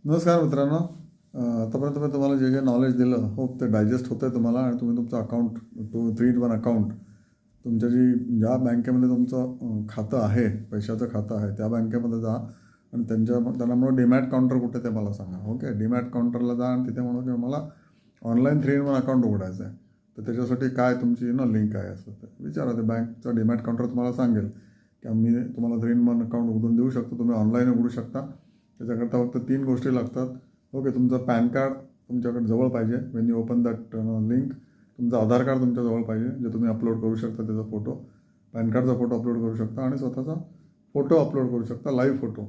नमस्कार मित्रांनो. आतापर्यंत मी तुम्हाला जे जे नॉलेज दिलं होप ते डायजेस्ट होतं आहे तुम्हाला आणि तुम्ही तुमचं अकाउंट 3 in 1 अकाउंट तुमच्या ज्या बँकेमध्ये तुमचं खातं आहे, पैशाचं खातं आहे, त्या बँकेमध्ये जा आणि त्यांना म्हणून डीमॅट काउंटर कुठे ते मला सांगा. ओके, डीमॅट काउंटरला जा आणि तिथे म्हणून की मला ऑनलाईन 3 in 1 अकाउंट उघडायचं आहे. तर त्याच्यासाठी काय तुमची लिंक आहे असं ते विचारा. ते बँकचं डीमॅट काउंटर तुम्हाला सांगेल की आम्ही तुम्हाला 3 in 1 अकाउंट उघडून देऊ शकतो. तुम्ही ऑनलाईन उघडू शकता. त्याच्याकरता फक्त 3 गोष्टी लागतात. ओके, तुमचं पॅन कार्ड तुमच्याकडे जवळ पाहिजे. Wien you open that link, तुमचं आधार कार्ड तुमच्या जवळ पाहिजे, जे तुम्ही अपलोड करू शकता. त्याचा फोटो, पॅन कार्डचा फोटो अपलोड करू शकता आणि स्वतःचा फोटो अपलोड करू शकता, लाईव्ह फोटो.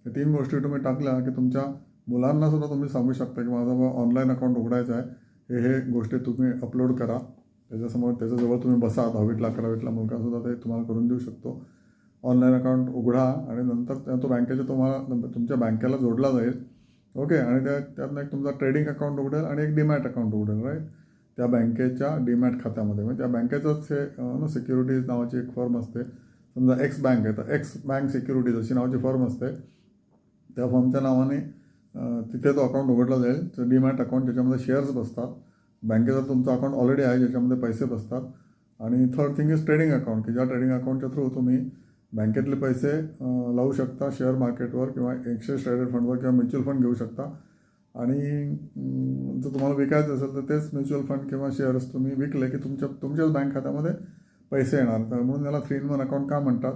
हे 3 गोष्टी तुम्ही टाकल्या की तुमच्या मुलांनासुद्धा तुम्ही सांगू शकता की माझं ऑनलाईन अकाउंट उघडायचं आहे, हे गोष्टी तुम्ही अपलोड करा. त्याच्यासमोर त्याच्याजवळ तुम्ही बसा. 10वीतला 11वीतला मुलगासुद्धा ते तुम्हाला करून देऊ शकतो. ऑनलाईन अकाउंट उघडा आणि नंतर तो बँकेच्या तुम्हाला तुमच्या बँकेला जोडला जाईल. ओके, आणि त्यातनं एक तुमचा ट्रेडिंग अकाउंट उघडेल आणि एक डीमॅट अकाउंट उघडेल. राईट, त्या बँकेच्या डीमॅट खात्यामध्ये म्हणजे त्या बँकेचंच हे सिक्युरिटीज नावाची एक फर्म असते. समजा एक्स बँक आहे तर एक्स बँक सिक्युरिटीज अशी नावाची फर्म असते. त्या फर्मच्या नावाने तिथे तो अकाउंट उघडला जाईल. तर डीमॅट अकाउंट ज्याच्यामध्ये शेअर्स बसतात. बँकेचा तुमचा अकाउंट ऑलरेडी आहे ज्याच्यामध्ये पैसे बसतात. आणि third thing is trading account, की ज्या ट्रेडिंग अकाउंटच्या थ्रू तुम्ही बँकेतले पैसे लावू शकता शेअर मार्केटवर किंवा एक्सचेंज ट्रेडेड फंडवर किंवा म्युच्युअल फंड घेऊ शकता. आणि जर तुम्हाला विकायचं असेल तर तेच म्युच्युअल फंड किंवा शेअर्स तुम्ही विकले की तुमच्याच बँक खात्यामध्ये पैसे येणार. तर म्हणून याला 3 in 1 अकाउंट का म्हणतात.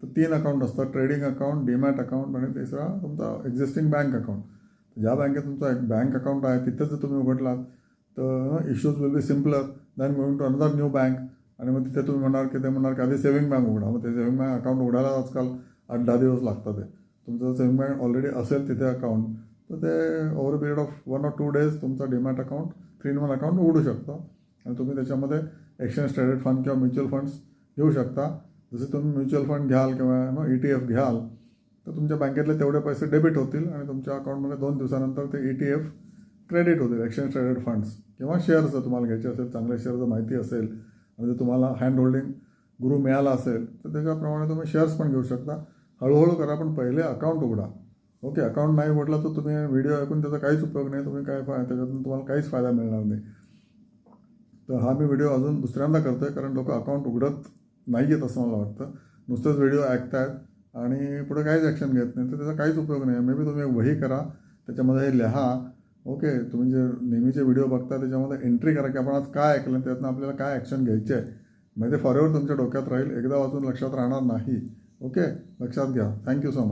तर 3 अकाउंट असतात: ट्रेडिंग अकाउंट, डीमॅट अकाउंट आणि तिसरा तुमचा एक्झिस्टिंग बँक अकाउंट. ज्या बँकेत तुमचा एक बँक अकाउंट आहे तिथेच जर तुम्ही उघडलात तर issues will be simpler than going to another new bank. आणि मग तिथे तुम्ही म्हणणार की आधी सेव्हिंग बँक उघडा. मग ते सेव्हिंग बँक अकाउंट उघडायला आजकाल 8-10 दिवस लागतात. ते तुमचं सेव्हिंग बँक ऑलरेडी असेल तिथे अकाउंट, तर ते over a period of 1 or 2 days तुमचं डीमॅट अकाउंट 3 in 1 अकाउंट उघडू शकता. आणि तुम्ही त्याच्यामध्ये एक्सचेंज ट्रेडेड फंड किंवा म्युच्युअल फंड्स घेऊ शकता. जसे तुम्ही म्युच्युअल फंड घ्याल किंवा ETF घ्याल तर तुमच्या बँकेतले तेवढे पैसे डेबिट होतील आणि तुमच्या अकाउंटमध्ये 2 दिवसानंतर ते ETF क्रेडिट होतील. एक्सचेंज ट्रेडेड फंड्स किंवा शेअर्स जर तुम्हाला घ्यायचे असेल, चांगले शेअर जर माहिती असेल आणि जर तुम्हाला हँड होल्डिंग गुरु मिळाला असेल तर त्याच्याप्रमाणे तुम्ही शेअर्स पण घेऊ शकता. हळूहळू करा, पण पहिले अकाउंट उघडा. ओके, अकाउंट नाही उघडला तर तुम्ही व्हिडिओ ऐकून त्याचा काहीच उपयोग नाही. तुम्ही त्याच्यातून तुम्हाला काहीच फायदा मिळणार नाही. तर हा मी व्हिडिओ अजून दुसऱ्यांदा करतो आहे कारण लोक अकाउंट उघडत नाही आहेत असं मला वाटतं. नुसतंच व्हिडिओ ऐकतायत आणि पुढे काहीच ॲक्शन घेत नाही, तर त्याचा काहीच उपयोग नाही. मे बी तुम्ही एक वही करा, त्याच्यामध्ये हे लिहा. ओके, तुम्ही जे नेहमीचे व्हिडिओ बघता त्याच्यामध्ये एंट्री करा की आपण आज काय ऐकलं, त्यातनं आपल्याला काय ॲक्शन घ्यायची आहे. म्हणजे फॉरएव्हर तुमच्या डोक्यात राहील, एकदा वाचून लक्षात राहणार नाही. ओके, लक्षात घ्या. Thank you so much.